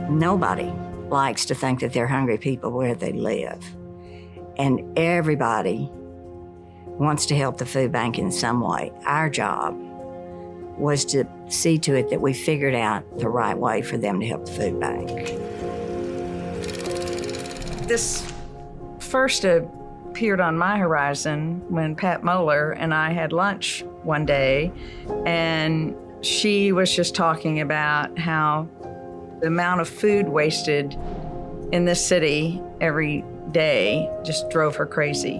Nobody likes to think that they're hungry people where they live. And everybody wants to help the food bank in some way. Our job was to see to it that we figured out the right way for them to help the food bank. This first appeared on my horizon when Pat Moeller and I had lunch one day, and she was just talking about how the amount of food wasted in this city every day just drove her crazy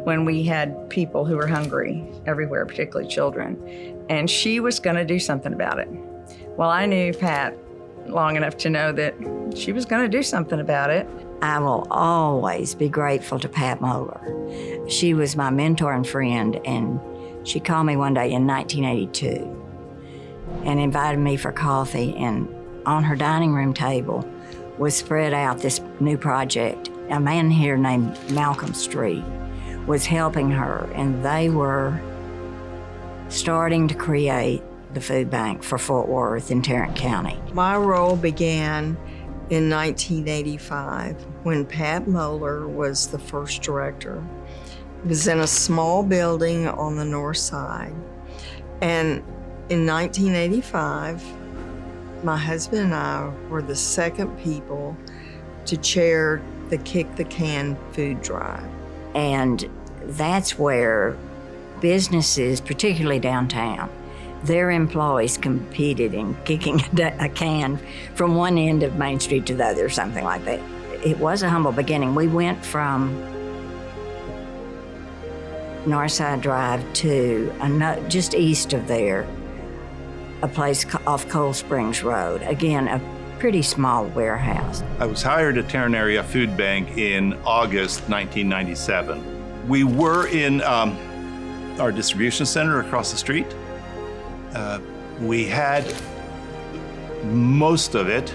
when we had people who were hungry everywhere, particularly children. And she was going to do something about it. Well, I knew Pat long enough to know that she was going to do something about it. I will always be grateful to Pat Moeller. She was my mentor and friend, and she called me one day in 1982 and invited me for coffee, and on her dining room table was spread out this new project. A man here named Malcolm Street was helping her, and they were starting to create the food bank for Fort Worth in Tarrant County. My role began in 1985 when Pat Moeller was the first director. It was in a small building on the north side. And in 1985, my husband and I were the second people to chair the Kick the Can food drive. And that's where businesses, particularly downtown, their employees competed in kicking a can from one end of Main Street to the other, something like that. It was a humble beginning. We went from Northside Drive to just east of there, a place off Cold Springs Road. Again, a pretty small warehouse. I was hired at Tarrant Area Food Bank in August 1997. We were in our distribution center across the street. We had most of it,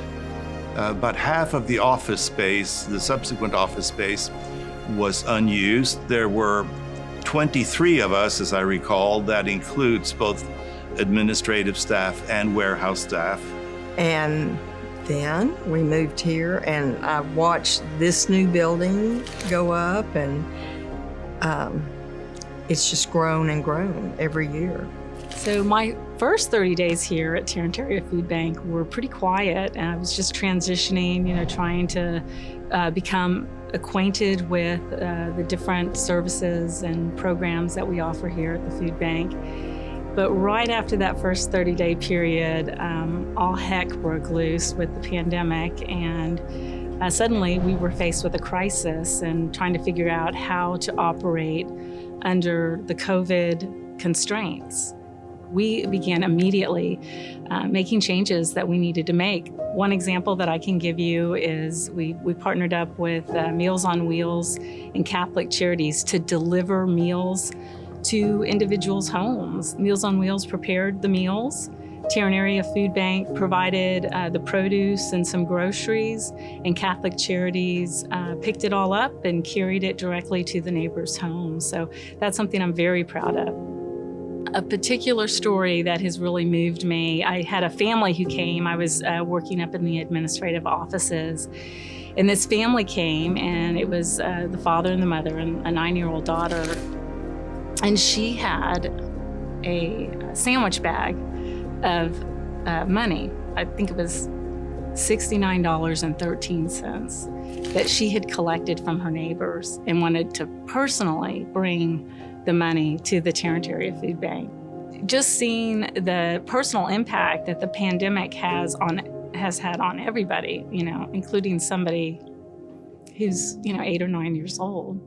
about half of the office space, the subsequent office space, was unused. There were 23 of us, as I recall. That includes both administrative staff and warehouse staff. And then we moved here, and I watched this new building go up, and it's just grown and grown every year. So my first 30 days here at Tarrant Area Food Bank were pretty quiet, and I was just transitioning, trying to become acquainted with the different services and programs that we offer here at the food bank. But right after that first 30-day period, all heck broke loose with the pandemic, and suddenly we were faced with a crisis and trying to figure out how to operate under the COVID constraints. We began immediately making changes that we needed to make. One example that I can give you is we partnered up with Meals on Wheels and Catholic Charities to deliver meals to individuals' homes. Meals on Wheels prepared the meals. Tarrant Area Food Bank provided the produce and some groceries, and Catholic Charities picked it all up and carried it directly to the neighbor's home. So that's something I'm very proud of. A particular story that has really moved me, I had a family who came. I was working up in the administrative offices, and this family came, and it was the father and the mother and a 9-year-old daughter, and she had a sandwich bag of money. I think it was $69.13 that she had collected from her neighbors and wanted to personally bring the money to the Tarrant Area Food Bank. Just seeing the personal impact that the pandemic has had on everybody, including somebody who's 8 or 9 years old,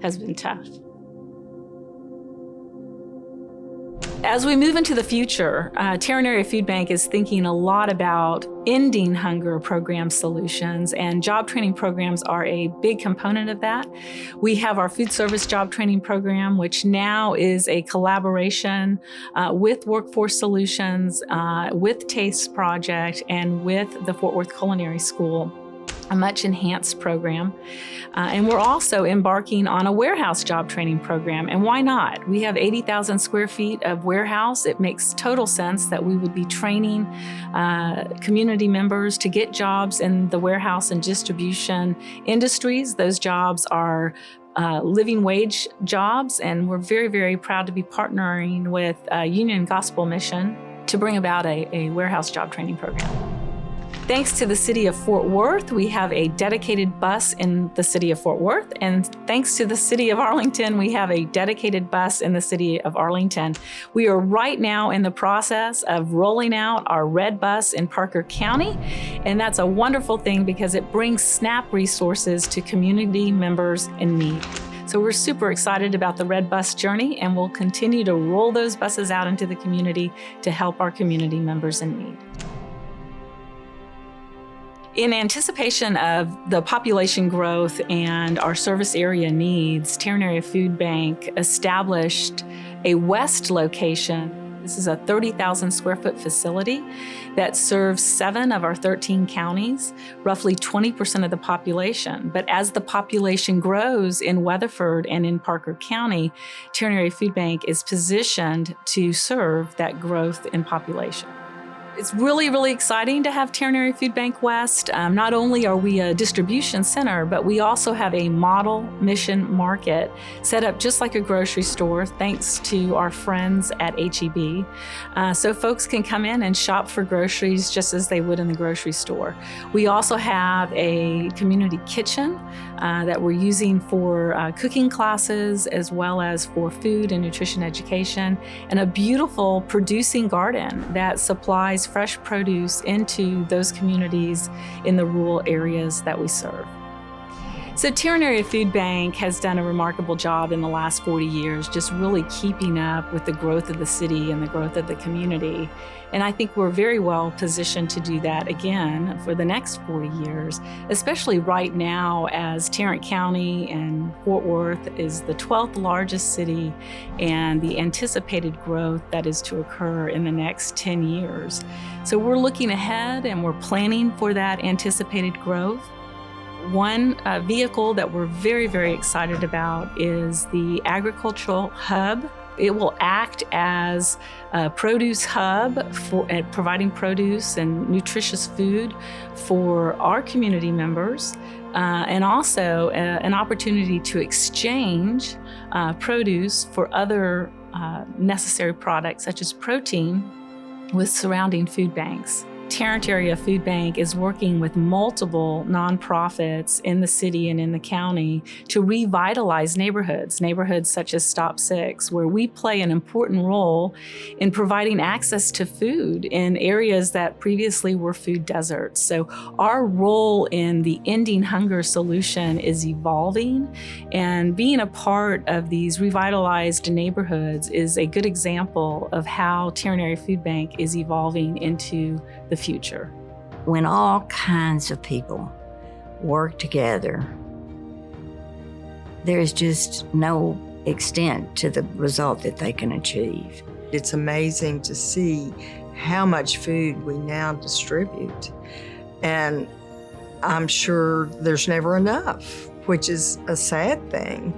has been tough. As we move into the future, Tarrant Area Food Bank is thinking a lot about ending hunger program solutions, and job training programs are a big component of that. We have our food service job training program, which now is a collaboration with Workforce Solutions, with Taste Project, and with the Fort Worth Culinary School. a much enhanced program. And we're also embarking on a warehouse job training program. And why not? We have 80,000 square feet of warehouse. It makes total sense that we would be training community members to get jobs in the warehouse and distribution industries. Those jobs are living wage jobs, and we're very, very proud to be partnering with Union Gospel Mission to bring about a warehouse job training program. Thanks to the City of Fort Worth, we have a dedicated bus in the City of Fort Worth. And thanks to the City of Arlington, we have a dedicated bus in the City of Arlington. We are right now in the process of rolling out our red bus in Parker County. And that's a wonderful thing because it brings SNAP resources to community members in need. So we're super excited about the red bus journey, and we'll continue to roll those buses out into the community to help our community members in need. In anticipation of the population growth and our service area needs, Tarrant Area Food Bank established a west location. This is a 30,000 square foot facility that serves 7 of our 13 counties, roughly 20% of the population. But as the population grows in Weatherford and in Parker County, Tarrant Area Food Bank is positioned to serve that growth in population. It's really, really exciting to have Tarrant Area Food Bank West. Not only are we a distribution center, but we also have a model mission market set up just like a grocery store, thanks to our friends at HEB. So folks can come in and shop for groceries just as they would in the grocery store. We also have a community kitchen that we're using for cooking classes, as well as for food and nutrition education, and a beautiful producing garden that supplies fresh produce into those communities in the rural areas that we serve. So Tarrant Area Food Bank has done a remarkable job in the last 40 years, just really keeping up with the growth of the city and the growth of the community. And I think we're very well positioned to do that again for the next 40 years, especially right now as Tarrant County and Fort Worth is the 12th largest city, and the anticipated growth that is to occur in the next 10 years. So we're looking ahead and we're planning for that anticipated growth. One vehicle that we're very, very excited about is the agricultural hub. It will act as a produce hub for providing produce and nutritious food for our community members, and also an opportunity to exchange produce for other necessary products such as protein with surrounding food banks. Tarrant Area Food Bank is working with multiple nonprofits in the city and in the county to revitalize neighborhoods such as Stop 6, where we play an important role in providing access to food in areas that previously were food deserts. So our role in the ending hunger solution is evolving, and being a part of these revitalized neighborhoods is a good example of how Tarrant Area Food Bank is evolving into the future. When all kinds of people work together, there's just no extent to the result that they can achieve. It's amazing to see how much food we now distribute. And I'm sure there's never enough, which is a sad thing.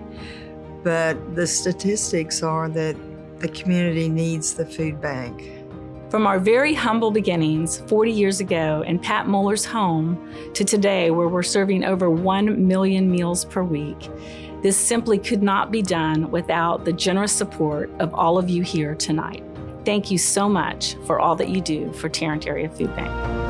But the statistics are that the community needs the food bank. From our very humble beginnings 40 years ago in Pat Muller's home to today, where we're serving over 1 million meals per week, this simply could not be done without the generous support of all of you here tonight. Thank you so much for all that you do for Tarrant Area Food Bank.